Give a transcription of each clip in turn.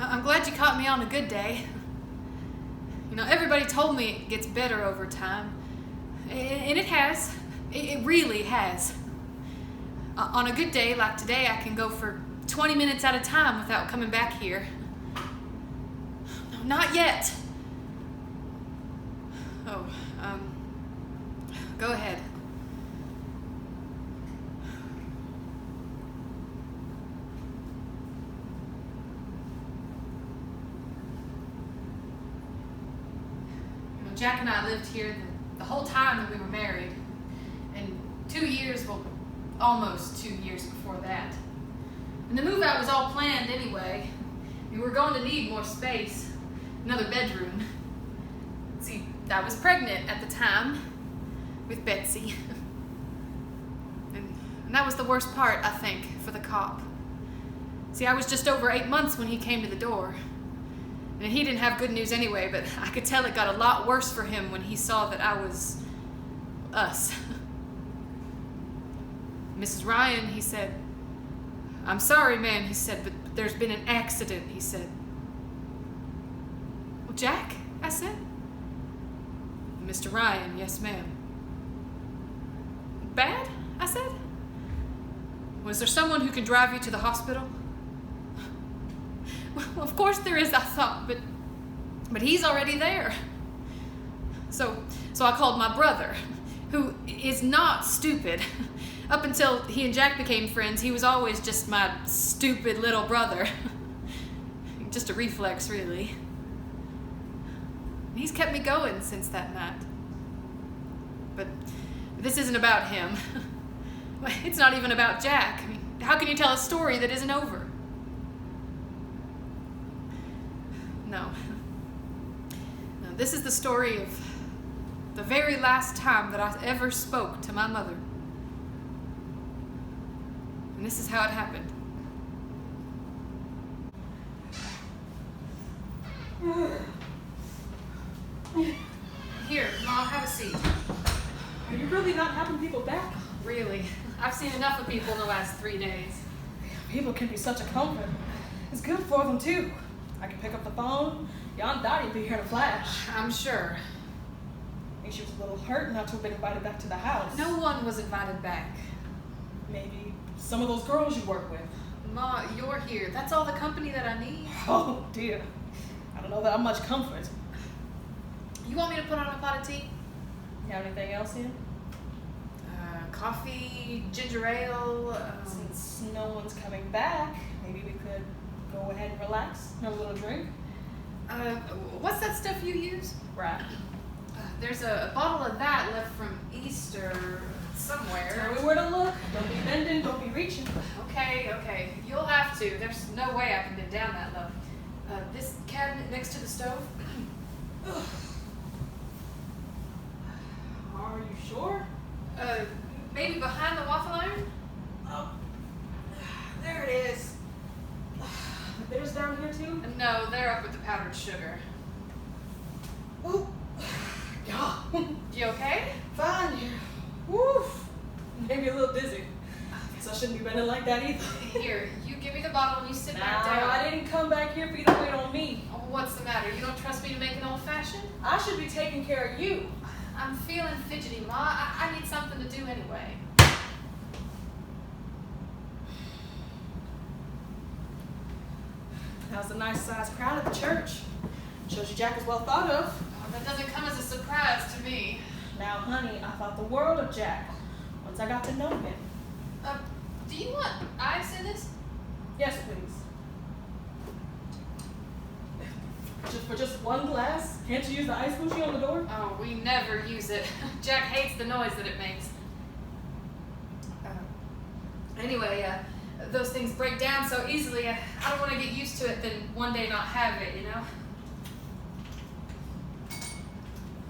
I'm glad you caught me on a good day. You know, everybody told me it gets better over time. And it has. It really has. On a good day like today, I can go for 20 minutes at a time without coming back here. No, not yet. Oh, go ahead. You know, Jack and I lived here the whole time that we were married. And 2 years, well, almost 2 years before that. And the move out was all planned anyway. We were going to need more space, another bedroom. See, I was pregnant at the time with Betsy. And that was the worst part, I think, for the cop. See, I was just over 8 months when he came to the door. And he didn't have good news anyway, but I could tell it got a lot worse for him when he saw that I was us. Mrs. Ryan, he said, "I'm sorry, ma'am," he said, but there's been an accident, he said. "Well, Jack," I said. "Mr. Ryan, yes, ma'am." "Bad?" I said. "Was there someone who can drive you to the hospital?" "Well, of course there is," I thought, but he's already there. So I called my brother, who is not stupid. Up until he and Jack became friends, he was always just my stupid little brother. Just a reflex, really. He's kept me going since that night. But this isn't about him. It's not even about Jack. I mean, how can you tell a story that isn't over? No. No, this is the story of the very last time that I ever spoke to my mother. And this is how it happened. Here, Mom, have a seat. Are you really not having people back? Really. I've seen enough of people in the last 3 days. People can be such a comfort. It's good for them, too. I can pick up the phone. Your Aunt Dottie'd be here in a flash. I'm sure. I think she was a little hurt not to have been invited back to the house. No one was invited back. Maybe some of those girls you work with. Ma, you're here. That's all the company that I need. Oh, dear. I don't know that I'm much comfort. You want me to put on a pot of tea? You have anything else in? Coffee, ginger ale. Since no one's coming back, maybe we could go ahead and relax, have a little drink. What's that stuff you use? Right. There's a bottle of that left from Easter somewhere. Tell me where to look. Don't be bending, don't be reaching. Okay. You'll have to. There's no way I can bend down that low. This cabinet next to the stove. Are you sure? Maybe behind the waffle iron? Oh, there it is. The bitters down here too? No, they're up with the powdered sugar. Oh, yeah. You okay? Fine. Woof. Maybe a little dizzy. Guess I shouldn't be bending like that either. Here, you give me the bottle and you sit back Now, down. I didn't come back here for you to wait on me. Oh, what's the matter? You don't trust me to make an old-fashioned? I should be taking care of you. I'm feeling fidgety, Ma. I need something to do anyway. That was a nice sized crowd at the church. Shows you Jack was well thought of. Oh, that doesn't come as a surprise to me. Now, honey, I thought the world of Jack once I got to know him. Do you want ice in this? Yes, please. For just one glass? Can't you use the ice squishy on the door? Oh, we never use it. Jack hates the noise that it makes. Anyway, those things break down so easily. I don't want to get used to it, then one day not have it, you know?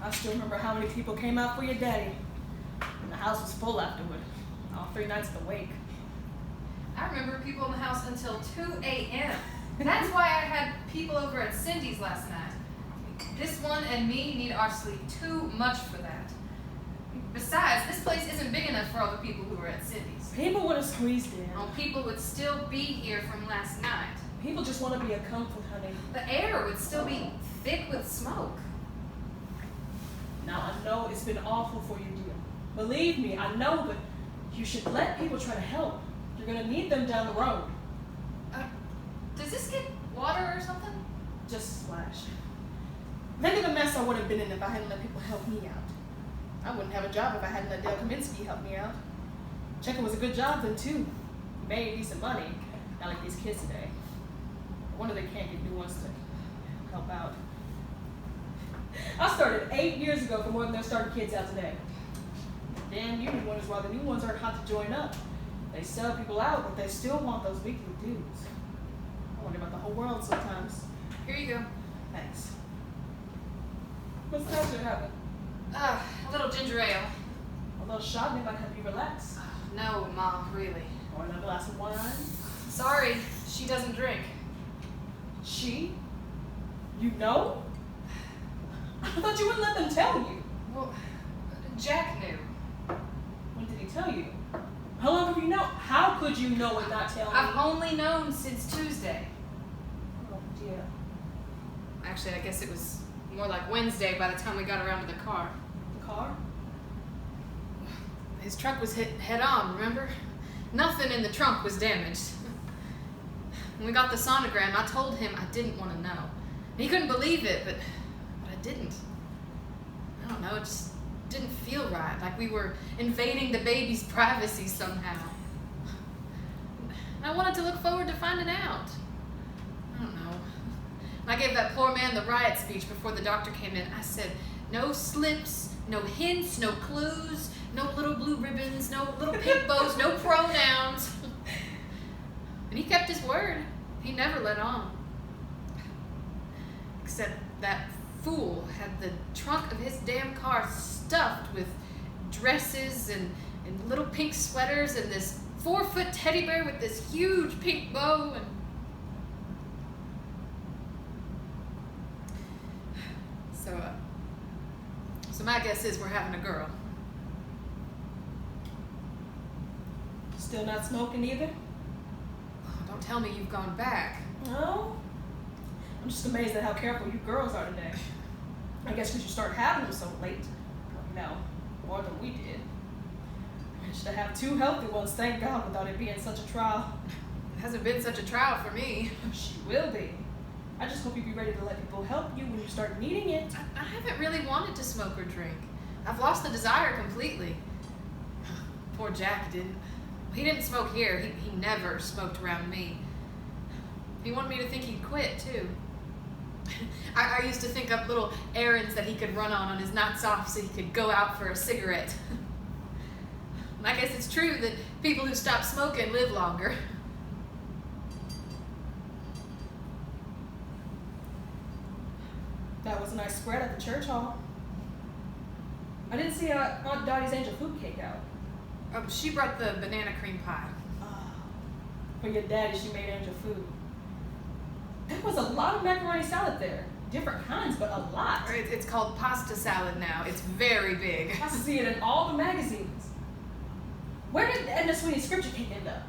I still remember how many people came out for your daddy. And the house was full afterward. All 3 nights of the wake. I remember people in the house until 2 a.m. That's why I had people over at Cindy's last night. This one and me need our sleep too much for that. Besides, this place isn't big enough for all the people who were at Cindy's. People would have squeezed in. Oh, people would still be here from last night. People just want to be a comfort, honey. The air would still be thick with smoke. Now, I know it's been awful for you, dear. Believe me, I know, but you should let people try to help. You're going to need them down the road. Does this get water or something? Just a splash. Think of the mess I would have been in if I hadn't let people help me out. I wouldn't have a job if I hadn't let Dale Kaminsky help me out. Checking was a good job then, too. He made decent money, not like these kids today. I wonder they can't get new ones to help out. I started 8 years ago for more than they're starting kids out today. Damn union wonders why the new ones aren't hot to join up. They sell people out, but they still want those weekly dues. I wonder about the whole world sometimes. Here you go. Thanks. What's the pleasure having? A little ginger ale. A little shot might help you relax. No, Ma, really. Or another glass of wine. Sorry, she doesn't drink. She? You know? I thought you wouldn't let them tell you. Well, Jack knew. When did he tell you? How long have you known? How could you know and not tell me? I've only known since Tuesday. Oh dear. Actually, I guess it was more like Wednesday by the time we got around to the car. The car? His truck was hit head on, remember? Nothing in the trunk was damaged. When we got the sonogram, I told him I didn't want to know. He couldn't believe it, but I didn't. I don't know, it just didn't feel right, like we were invading the baby's privacy somehow. And I wanted to look forward to finding out. I don't know. When I gave that poor man the riot speech before the doctor came in, I said, no slips, no hints, no clues, no little blue ribbons, no little pink bows, no pronouns. And he kept his word. He never let on. Except that fool had the trunk of his damn car stuffed with dresses and little pink sweaters and this 4-foot teddy bear with this huge pink bow and so my guess is we're having a girl. Still not smoking either? Oh, don't tell me you've gone back. No. I'm just amazed at how careful you girls are today. I guess because you started having them so late. No, more than we did. Managed to have 2 healthy ones, thank God, without it being such a trial. It hasn't been such a trial for me. She will be. I just hope you be ready to let people help you when you start needing it. I haven't really wanted to smoke or drink. I've lost the desire completely. Poor Jack didn't. He didn't smoke here. He never smoked around me. He wanted me to think he'd quit, too. I used to think up little errands that he could run on his nights off so he could go out for a cigarette. I guess it's true that people who stop smoking live longer. That was a nice spread at the church hall. I didn't see Aunt Dottie's angel food cake out. She brought the banana cream pie. For your daddy, she made angel food. There was a lot of macaroni salad there. Different kinds, but a lot. It's called pasta salad now. It's very big. I see it in all the magazines. Where did Edna Sweeney's scripture cake end up?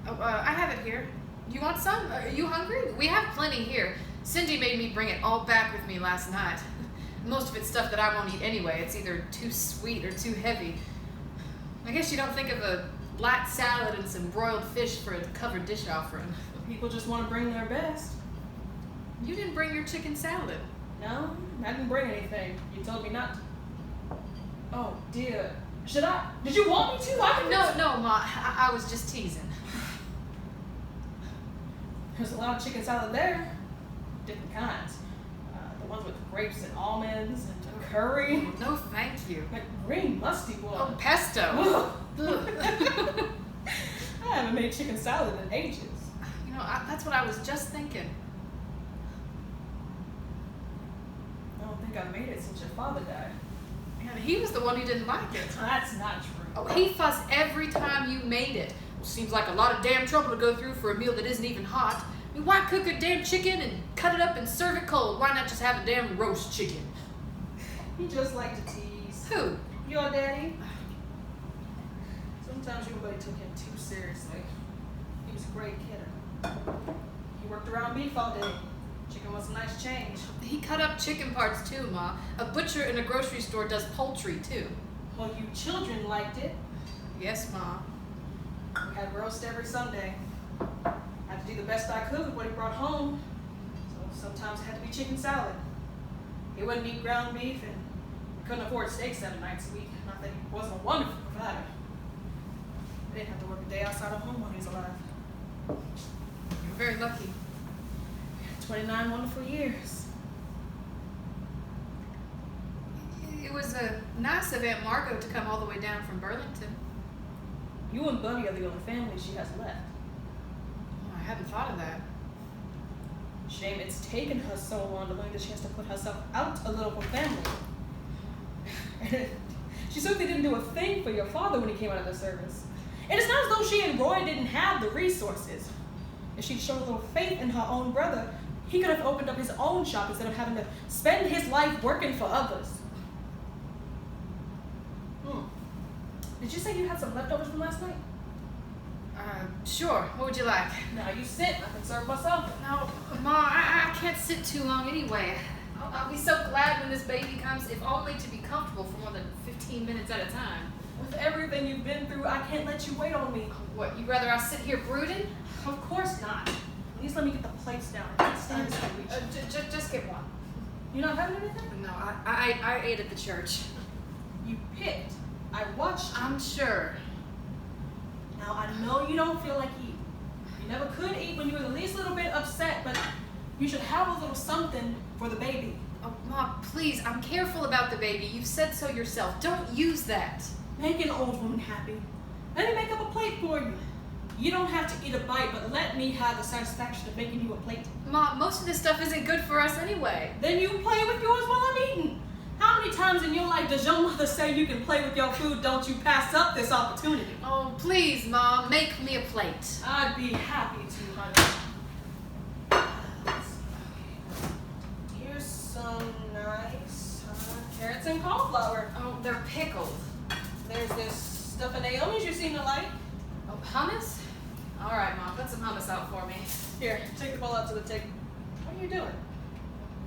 Oh, I have it here. You want some? Are you hungry? We have plenty here. Cindy made me bring it all back with me last night. Most of it's stuff that I won't eat anyway. It's either too sweet or too heavy. I guess you don't think of a light salad and some broiled fish for a covered dish offering. People just want to bring their best. You didn't bring your chicken salad. No, I didn't bring anything. You told me not to. Oh, dear. Should I? Did you want me to? No, Ma. I was just teasing. There's a lot of chicken salad there. Different kinds. The ones with grapes and almonds and curry. No, thank you. Like green musty one. Oh, pesto. I haven't made chicken salad in ages. You know, that's what I was just thinking. I don't think I made it since your father died. Man, he was the one who didn't like it. That's not true. Oh, he fussed every time you made it. Well, seems like a lot of damn trouble to go through for a meal that isn't even hot. I mean, why cook a damn chicken and cut it up and serve it cold? Why not just have a damn roast chicken? He just liked to tease. Who? Your daddy. Sometimes everybody took him too seriously. He was a great kidder. He He worked around beef all day. Chicken was a nice change. He cut up chicken parts too, Ma. A butcher in a grocery store does poultry too. Well, you children liked it. Yes, Ma. We had roast every Sunday. I had to do the best I could with what he brought home. So sometimes it had to be chicken salad. He wouldn't eat ground beef, and we couldn't afford steak 7 nights a week. Not that he wasn't a wonderful provider. I didn't have to work a day outside of home when he was alive. You're very lucky. 29 wonderful years. It was nice of Aunt Margot to come all the way down from Burlington. You and Buddy are the only family she has left. Oh, I hadn't thought of that. Shame it's taken her so long to learn that she has to put herself out a little for family. She certainly didn't do a thing for your father when he came out of the service. And it's not as though she and Roy didn't have the resources. If she'd shown a little faith in her own brother, he could have opened up his own shop instead of having to spend his life working for others. Did you say you had some leftovers from last night? Sure. What would you like? Now you sit. I can serve myself. No, Ma, I can't sit too long anyway. I'll be so glad when this baby comes, if only to be comfortable for more than 15 minutes at a time. With everything you've been through, I can't let you wait on me. What, you'd rather I sit here brooding? Of course not. At least let me get the plates down. I can't stand this reach. Just get one. You not having anything? No, I ate at the church. You picked. I watched you. I'm sure. Now, I know you don't feel like eating. You never could eat when you were the least little bit upset, but you should have a little something for the baby. Oh, Ma, please, I'm careful about the baby. You've said so yourself. Don't use that. Make an old woman happy. Let me make up a plate for you. You don't have to eat a bite, but let me have the satisfaction of making you a plate. Ma, most of this stuff isn't good for us anyway. Then you play with yours while I'm eating. How many times in your life does your mother say you can play with your food? Don't you pass up this opportunity? Oh, please, Ma, make me a plate. I'd be happy to, honey. Here's some nice carrots and cauliflower. Oh, they're pickled. There's this stuff in Naomi's you seem to like. Oh, hummus? All right, Ma, put some hummus out for me. Here, take the bowl out to the table. What are you doing?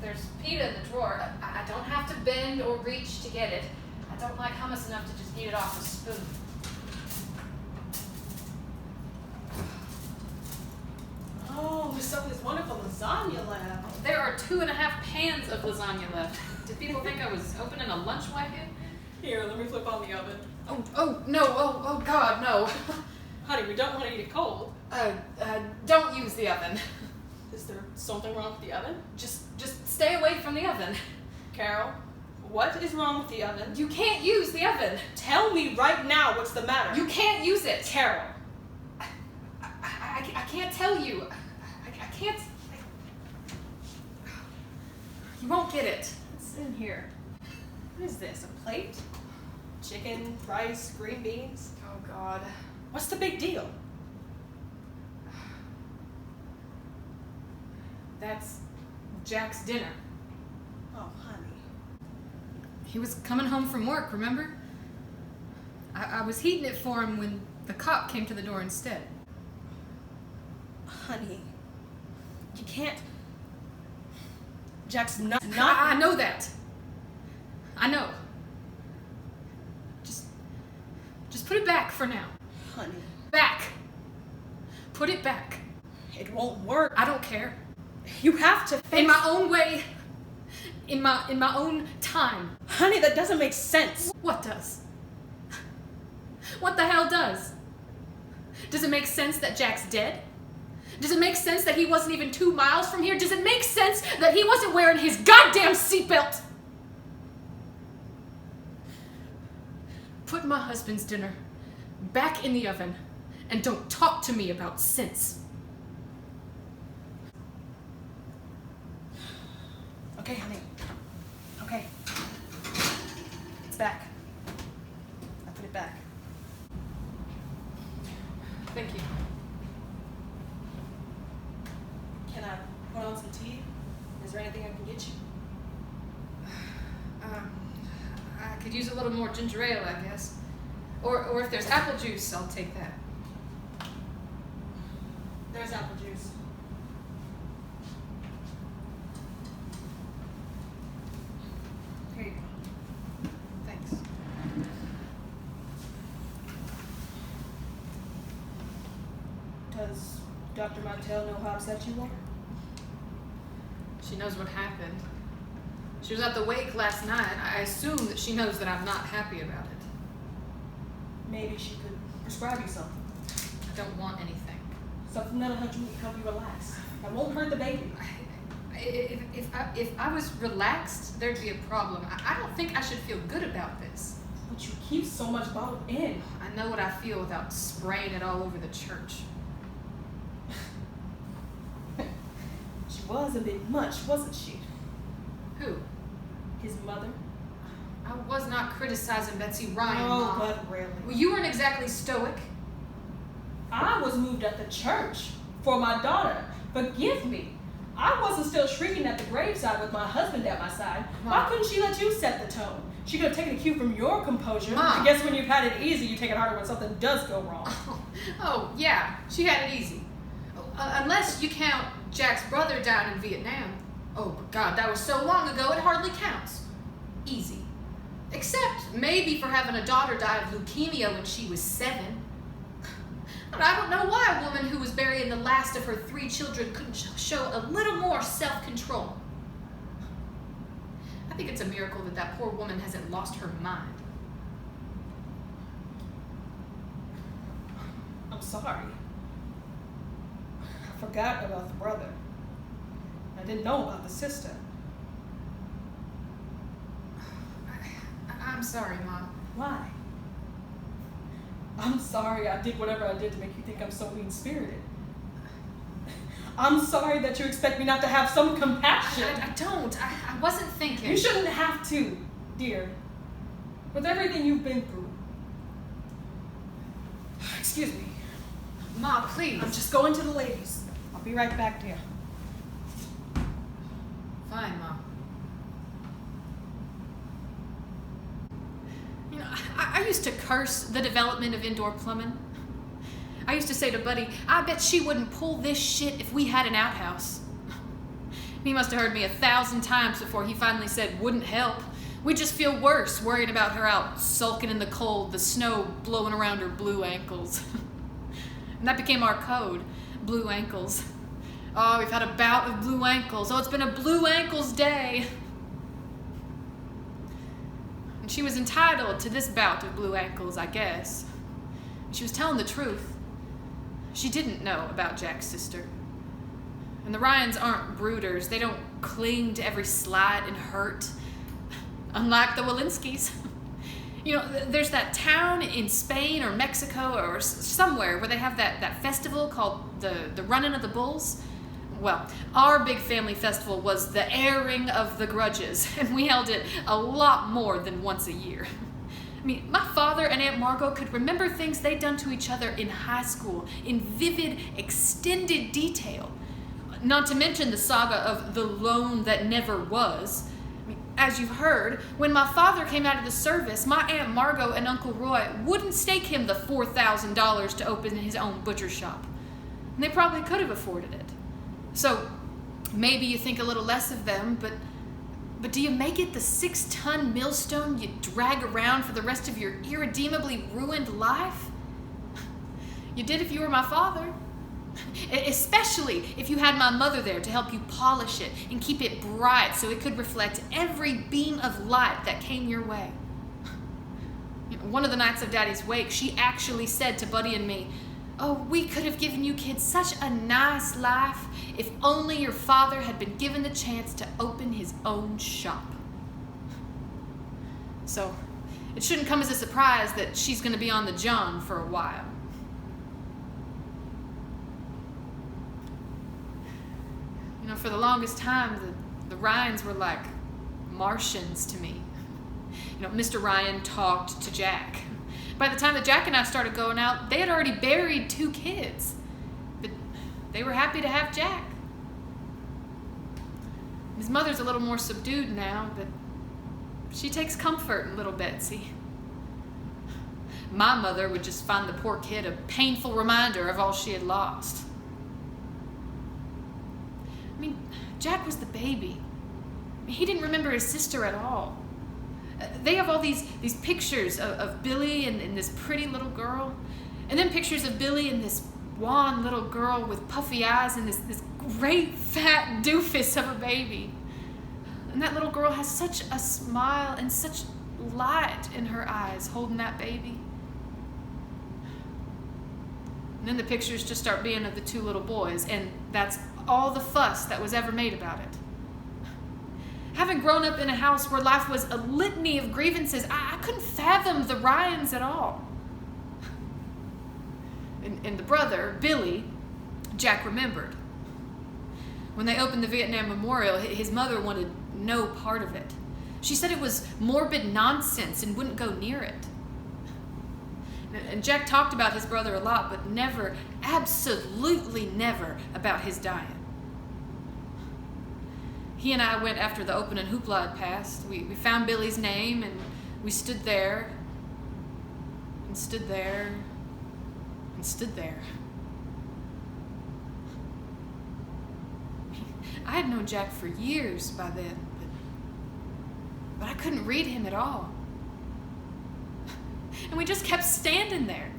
There's pita in the drawer. I don't have to bend or reach to get it. I don't like hummus enough to just eat it off a spoon. Oh, there's some of this wonderful lasagna left. There are 2.5 pans of lasagna left. Did people think I was opening a lunch wagon? Here, let me flip on the oven. Oh, no, oh God, no. Honey, we don't want to eat it cold. Don't use the oven. Is there something wrong with the oven? Just stay away from the oven. Carol, what is wrong with the oven? You can't use the oven. Tell me right now what's the matter. You can't use it. Carol. I can't tell you. I can't. You won't get it. What's in here? What is this, a plate? Chicken, rice, green beans? Oh, God. What's the big deal? That's Jack's dinner. Oh, honey. He was coming home from work, remember? I was heating it for him when the cop came to the door instead. Honey, you can't. Jack's not. I know that. I know. Just put it back for now. Honey. Back. Put it back. It won't work. I don't care. You have to face. In my own way. In my own time. Honey, that doesn't make sense. What does? What the hell does? Does it make sense that Jack's dead? Does it make sense that he wasn't even 2 miles from here? Does it make sense that he wasn't wearing his goddamn seatbelt? Put my husband's dinner back in the oven and don't talk to me about sense. Okay, honey. Okay. It's back. I put it back. Thank you. Can I put on some tea? Is there anything I can get you? I could use a little more ginger ale, I guess. Or if there's apple juice, I'll take that. There's apple juice. Does Dr. Montel know how upset you are? She knows what happened. She was at the wake last night. I assume that she knows that I'm not happy about it. Maybe she could prescribe you something. I don't want anything. Something that'll help you relax. That won't hurt the baby. If I was relaxed, there'd be a problem. I don't think I should feel good about this. But you keep so much bottled in. I know what I feel without spraying it all over the church. She was a bit much, wasn't she? Who? His mother. I was not criticizing Betsy Ryan, Oh, Mom. but really. Well, you weren't exactly stoic. I was moved at the church for my daughter. Forgive me. I wasn't still shrieking at the graveside with my husband at my side. Mom. Why couldn't she let you set the tone? She could have taken a cue from your composure. Mom. I guess when you've had it easy, you take it harder when something does go wrong. Oh, yeah, she had it easy. Unless you count Jack's brother down in Vietnam. Oh, God, that was so long ago, it hardly counts. Easy. Except maybe for having a daughter die of leukemia when she was 7. But I don't know why a woman who was burying the last of her 3 children couldn't show a little more self-control. I think it's a miracle that that poor woman hasn't lost her mind. I'm sorry. I forgot about the brother. I didn't know about the sister. I'm sorry, Mom. Why? I'm sorry I did whatever I did to make you think I'm so mean-spirited. I'm sorry that you expect me not to have some compassion. I don't. I wasn't thinking. You shouldn't have to, dear. With everything you've been through. Excuse me. Ma, please. I'm just going to the ladies. I'll be right back, dear. Fine, Mom. You know, I used to curse the development of indoor plumbing. I used to say to Buddy, I bet she wouldn't pull this shit if we had an outhouse. He must have heard me 1,000 times before he finally said, wouldn't help. We'd just feel worse worrying about her out sulking in the cold, the snow blowing around her blue ankles. And that became our code, blue ankles. Oh, we've had a bout of blue ankles. Oh, it's been a blue ankles day. And she was entitled to this bout of blue ankles, I guess. She was telling the truth. She didn't know about Jack's sister. And the Ryans aren't brooders. They don't cling to every slight and hurt. Unlike the Walensky's. You know, there's that town in Spain or Mexico or somewhere where they have that festival called the Running of the Bulls. Well, our big family festival was the airing of the grudges, and we held it a lot more than once a year. I mean, my father and Aunt Margot could remember things they'd done to each other in high school in vivid, extended detail. Not to mention the saga of the loan that never was. I mean, as you've heard, when my father came out of the service, my Aunt Margot and Uncle Roy wouldn't stake him the $4,000 to open his own butcher shop. And they probably could have afforded it. So, maybe you think a little less of them, but do you make it the 6-ton millstone you drag around for the rest of your irredeemably ruined life? You did if you were my father. Especially if you had my mother there to help you polish it and keep it bright so it could reflect every beam of light that came your way. One of the nights of Daddy's wake, she actually said to Buddy and me, "Oh, we could have given you kids such a nice life if only your father had been given the chance to open his own shop." So, it shouldn't come as a surprise that she's going to be on the John for a while. You know, for the longest time, the Ryans were like Martians to me. You know, Mr. Ryan talked to Jack. By the time that Jack and I started going out, they had already buried 2 kids. But they were happy to have Jack. His mother's a little more subdued now, but she takes comfort in little Betsy. My mother would just find the poor kid a painful reminder of all she had lost. I mean, Jack was the baby. He didn't remember his sister at all. They have all these pictures of Billy and this pretty little girl, and then pictures of Billy and this wan little girl with puffy eyes and this great fat doofus of a baby. And that little girl has such a smile and such light in her eyes holding that baby. And then the pictures just start being of the two little boys, and that's all the fuss that was ever made about it. Having grown up in a house where life was a litany of grievances, I couldn't fathom the Ryans at all. And the brother, Billy, Jack remembered. When they opened the Vietnam Memorial, his mother wanted no part of it. She said it was morbid nonsense and wouldn't go near it. And Jack talked about his brother a lot, but never, absolutely never, about his dying. He and I went after the opening hoopla had passed. We found Billy's name, and we stood there, and stood there, and stood there. I had known Jack for years by then, but I couldn't read him at all. And we just kept standing there.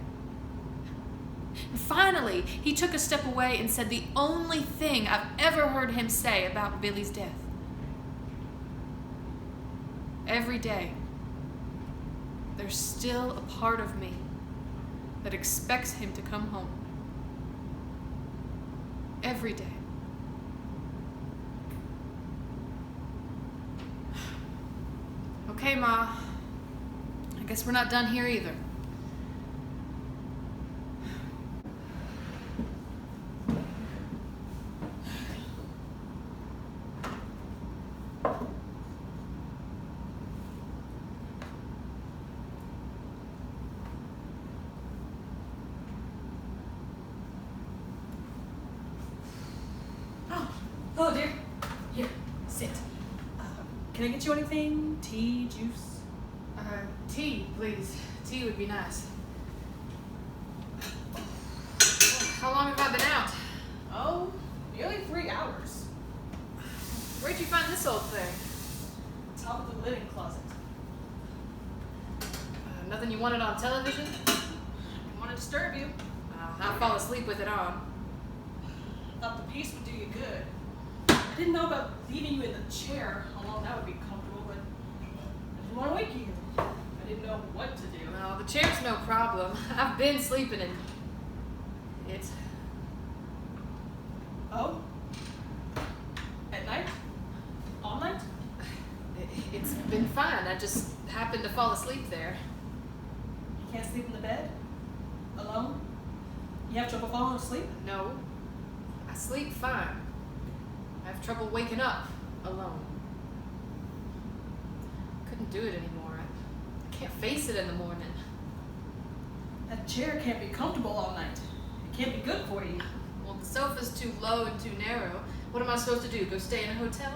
And finally, he took a step away and said the only thing I've ever heard him say about Billy's death. Every day, there's still a part of me that expects him to come home. Every day. Okay, Ma. I guess we're not done here either. Hello, dear. Here, sit. Can I get you anything? Tea, juice? Tea, please. Tea would be nice. How long have I been out? Oh, nearly 3 hours. Where'd you find this old thing? Top of the linen closet. Nothing you wanted on television? Didn't want to disturb you. I'll fall asleep with it on. Thought the piece would do you good. I didn't know about leaving you in the chair, how long that would be comfortable, but I didn't want to wake you. I didn't know what to do. No, the chair's no problem. I've been sleeping in it. Oh? At night? All night? It's been fine. I just happened to fall asleep there. You can't sleep in the bed? Alone? You have trouble falling asleep? No. I sleep fine. I have trouble waking up alone. Couldn't do it anymore. I can't face it in the morning. That chair can't be comfortable all night. It can't be good for you. Well, the sofa's too low and too narrow. What am I supposed to do? Go stay in a hotel?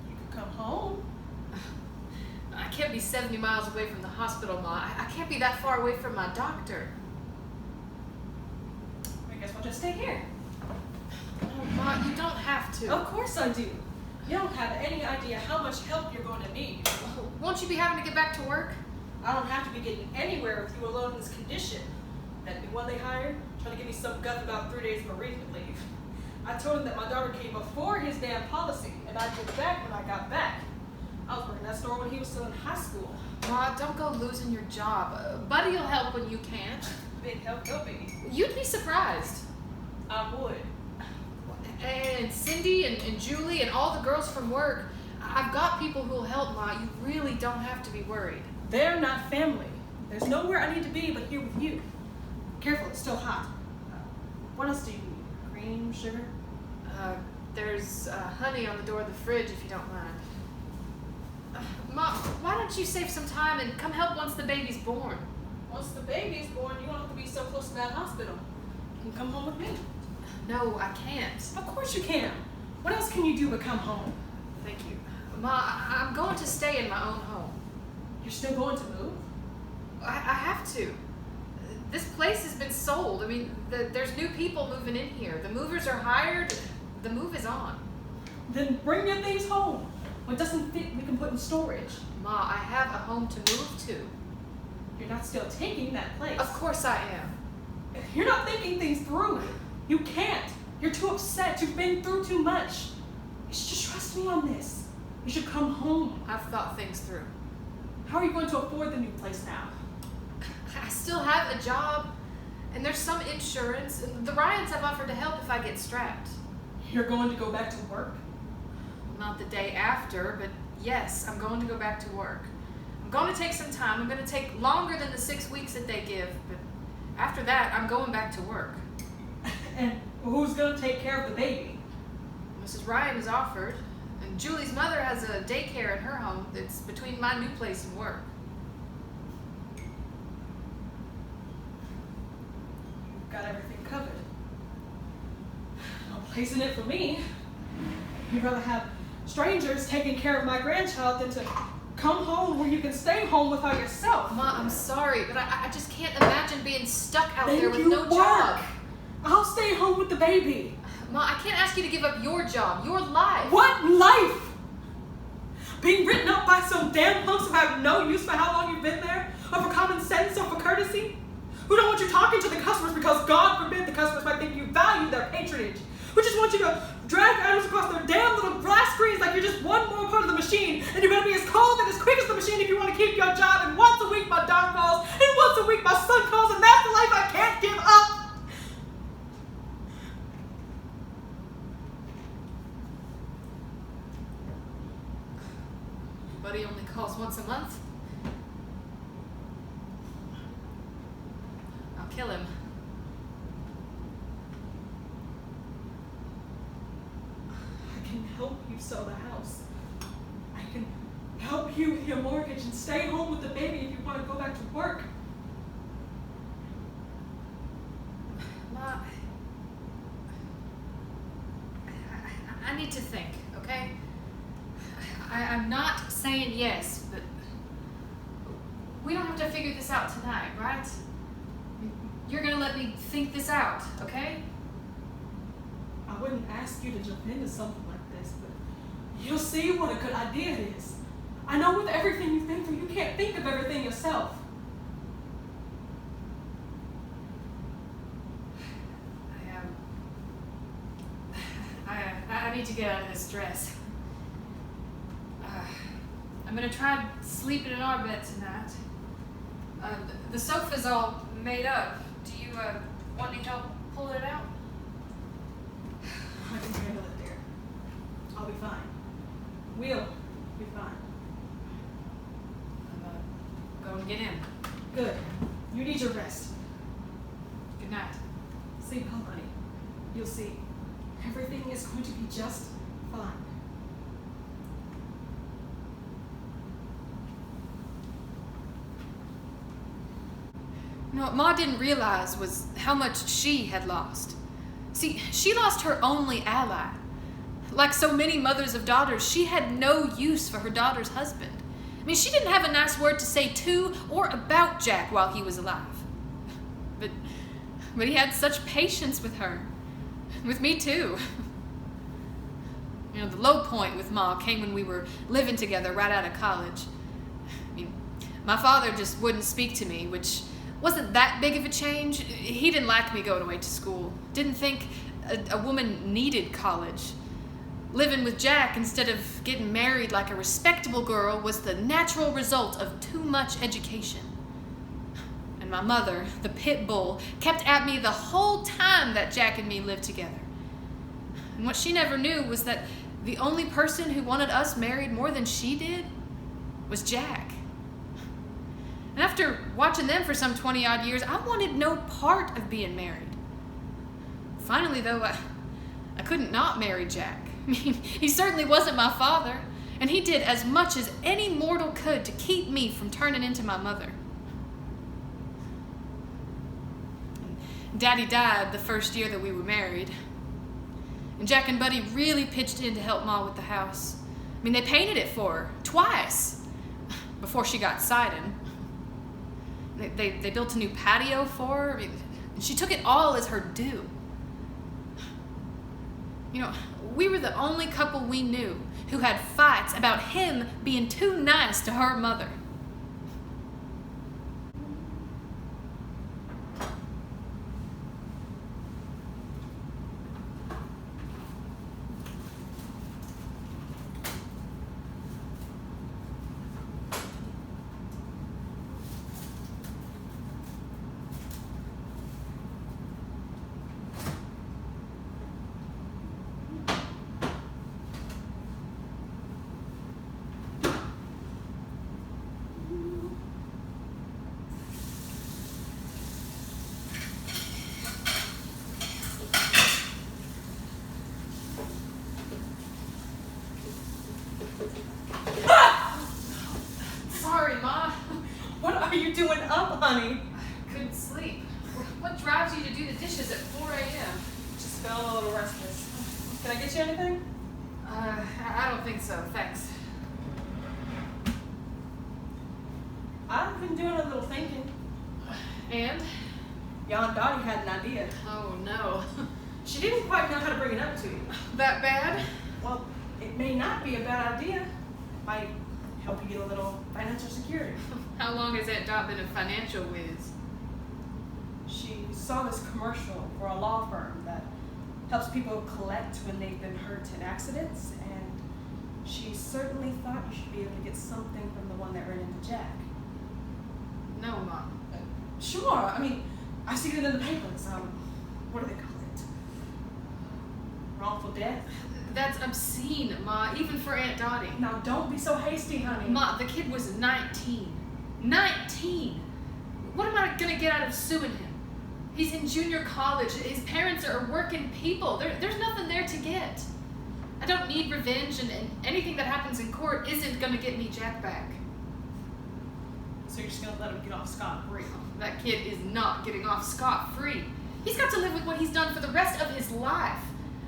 You could come home. I can't be 70 miles away from the hospital, Ma. I can't be that far away from my doctor. I guess we'll just stay here. Oh, Ma, you don't have to. Of course I do. You don't have any idea how much help you're going to need. Won't you be having to get back to work? I don't have to be getting anywhere with you alone in this condition. That new one they hired, trying to give me some guff about 3 days of bereavement leave. I told him that my daughter came before his damn policy, and I'd get back when I got back. I was working that store when he was still in high school. Ma, don't go losing your job. Buddy'll help when you can't. Big help he'll be. You'd be surprised. I would. And Cindy and Julie and all the girls from work. I've got people who'll help, Ma. You really don't have to be worried. They're not family. There's nowhere I need to be but here with you. Careful, it's still hot. What else do you need? Cream, sugar? There's honey on the door of the fridge if you don't mind. Ma, why don't you save some time and come help once the baby's born? Once the baby's born, you won't have to be so close to that hospital. You can come home with me. No, I can't. Of course you can. What else can you do but come home? Thank you. Ma, I'm going to stay in my own home. You're still going to move? I have to. This place has been sold. I mean, there's new people moving in here. The movers are hired. The move is on. Then bring your things home. What doesn't fit, we can put in storage. Ma, I have a home to move to. You're not still taking that place. Of course I am. You're not thinking things through. You can't. You're too upset. You've been through too much. You should just trust me on this. You should come home. I've thought things through. How are you going to afford the new place now? I still have a job, and there's some insurance. The Ryans have offered to help if I get strapped. You're going to go back to work? Not the day after, but yes, I'm going to go back to work. I'm going to take some time. I'm going to take longer than the 6 weeks that they give, but after that, I'm going back to work. And who's going to take care of the baby? Mrs. Ryan has offered, and Julie's mother has a daycare at her home that's between my new place and work. You've got everything covered. No place in it for me. You'd rather have strangers taking care of my grandchild than to come home where you can stay home with her yourself. Ma, I'm sorry, but I just can't imagine being stuck out Then there with you no work. job. I'll stay home with the baby. Ma, I can't ask you to give up your job, your life. What life? Being written up by some damn punks who have no use for how long you've been there, or for common sense, or for courtesy? Who don't want you talking to the customers because God forbid the customers might think you value their patronage? Who just want you to drag items across their damn little glass screens like you're just one more part of the machine, and you're gonna be as cold and as quick as the machine if you want to keep your job, and once a week my daughter calls, and once a week my son calls, and that's the life I can't give up! Buddy only calls once a month. I'll kill him. I can help you sell the house. I can help you with your mortgage and stay home with the baby if you want to go back to work. Ma, I need to think, okay? I'm not saying yes, but we don't have to figure this out tonight, right? You're gonna let me think this out, okay? I wouldn't ask you to jump into something like this, but you'll see what a good idea it is. I know with everything you've been through, you can't think of everything yourself. I need to get out of this dress. I'm gonna try sleeping in our bed tonight. The sofa's all made up. Do you want any help pulling it out? I can handle it, dear. I'll be fine. We'll be fine. I'm going to get in. Good. You need your rest. Good night. Sleep well, honey. You'll see. Everything is going to be just fine. You know, what Ma didn't realize was how much she had lost. See, she lost her only ally. Like so many mothers of daughters, she had no use for her daughter's husband. I mean, she didn't have a nice word to say to or about Jack while he was alive. But he had such patience with her. With me, too. You know, the low point with Ma came when we were living together right out of college. I mean, my father just wouldn't speak to me, which wasn't that big of a change. He didn't like me going away to school. Didn't think a woman needed college. Living with Jack instead of getting married like a respectable girl was the natural result of too much education. And my mother, the pit bull, kept at me the whole time that Jack and me lived together. And what she never knew was that the only person who wanted us married more than she did was Jack. And after watching them for some 20-odd years, I wanted no part of being married. Finally, though, I couldn't not marry Jack. I mean, he certainly wasn't my father, and he did as much as any mortal could to keep me from turning into my mother. Daddy died the first year that we were married. And Jack and Buddy really pitched in to help Ma with the house. I mean, they painted it for her twice before she got sided. They built a new patio for her. I mean, and she took it all as her due. You know, we were the only couple we knew who had fights about him being too nice to her mother. honey? I couldn't sleep. What drives you to do the dishes at 4 a.m.? Just felt a little restless. Can I get you anything? I don't think so, thanks. I've been doing a little thinking. And? Your Aunt Dottie had an idea. Oh, no. She didn't quite know how to bring it up to you. That bad? Well, it may not be a bad idea. Might help you get a little financial security. How long has Aunt Dot been a financial whiz? She saw this commercial for a law firm that helps people collect when they've been hurt in accidents, and she certainly thought you should be able to get something from the one that ran into Jack. No, Mom. Sure, I mean, I've seen it in the papers. What do they call it? Wrongful death? That's obscene, Ma, even for Aunt Dottie. Now, don't be so hasty, honey. Ma, the kid was 19. 19! What am I gonna get out of suing him? He's in junior college. His parents are working people. There's nothing there to get. I don't need revenge, and anything that happens in court isn't gonna get me Jack back. So you're just gonna let him get off scot-free? That kid is not getting off scot-free. He's got to live with what he's done for the rest of his life.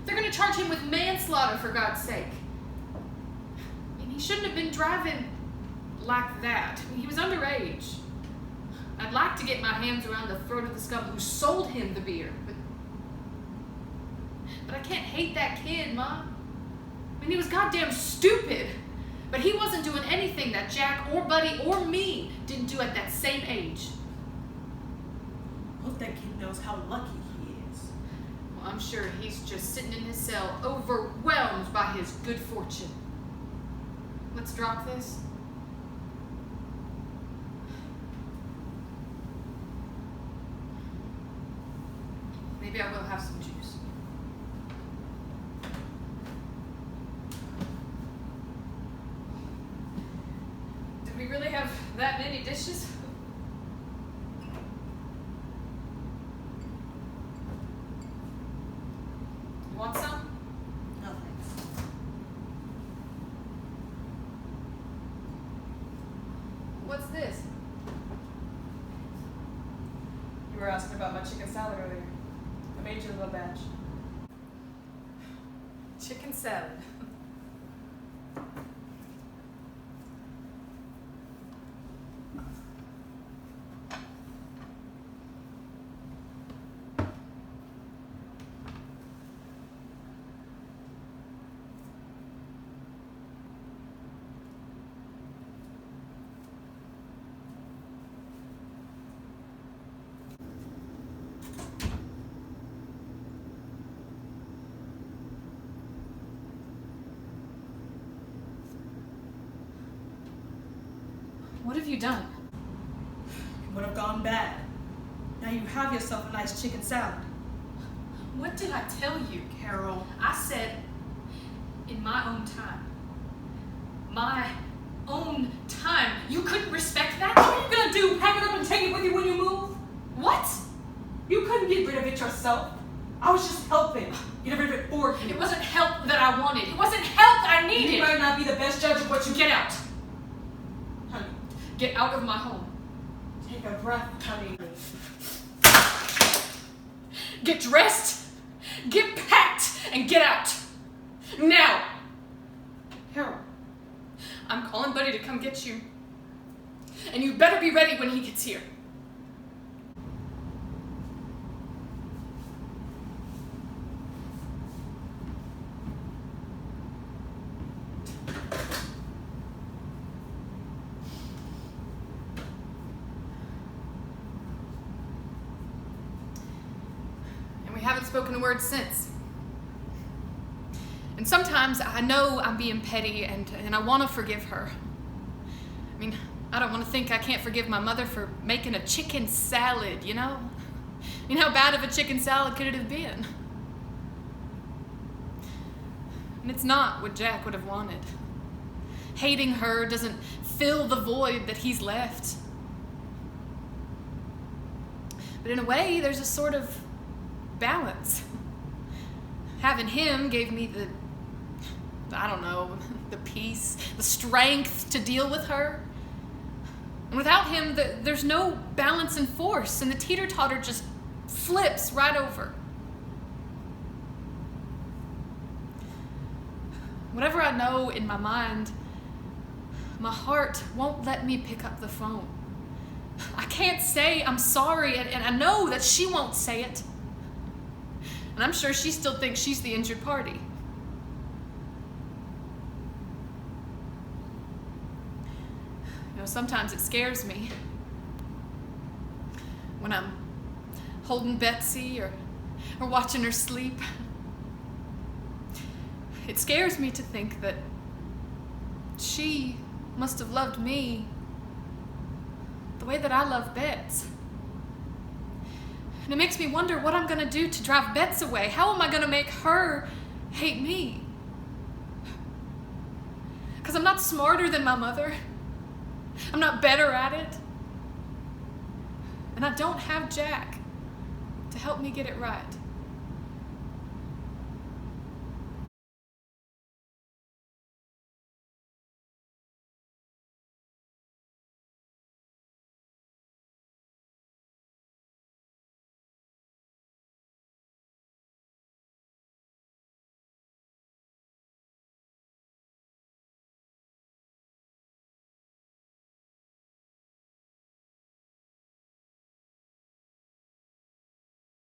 They're gonna charge him with manslaughter, for God's sake. I mean, he shouldn't have been driving like that. I mean, he was underage. I'd like to get my hands around the throat of the scum who sold him the beer, but I can't hate that kid, Ma. I mean, he was goddamn stupid, but he wasn't doing anything that Jack or Buddy or me didn't do at that same age. Hope that kid knows how lucky he is. Well, I'm sure he's just sitting in his cell, overwhelmed by his good fortune. Let's drop this. Maybe I will have some juice. Did we really have that many dishes? You want some? No thanks. What's this? You were asking about my chicken salad earlier. I made you a little batch. Chicken salad. What have you done? It would have gone bad. Now you have yourself a nice chicken salad. What did I tell you, Carol? I said, in my own time. My own time. You couldn't respect that? What are you gonna do? Pack it up and take it with you when you move? What? You couldn't get rid of it yourself. I was just helping. Get rid of it for you. It wasn't help that I wanted. It wasn't help that I needed. You might not be the best judge of what you Get out. Honey, Get out of my home. take a breath, honey. Get dressed, get packed, and get out. Now. Harold, I'm calling Buddy to come get you. And you better be ready when he gets here. We haven't spoken a word since. And sometimes I know I'm being petty and I want to forgive her. I mean, I don't want to think I can't forgive my mother for making a chicken salad, you know? I mean, how bad of a chicken salad could it have been? And it's not what Jack would have wanted. Hating her doesn't fill the void that he's left. But in a way, there's a sort of balance. Having him gave me the peace, the strength to deal with her. And without him, there's no balance and force, and the teeter-totter just flips right over. Whatever I know in my mind, my heart won't let me pick up the phone. I can't say I'm sorry, and I know that she won't say it. And I'm sure she still thinks she's the injured party. You know, sometimes it scares me when I'm holding Betsy or watching her sleep. It scares me to think that she must have loved me the way that I love Bets. And it makes me wonder what I'm going to do to drive Bets away. How am I going to make her hate me? Because I'm not smarter than my mother. I'm not better at it. And I don't have Jack to help me get it right.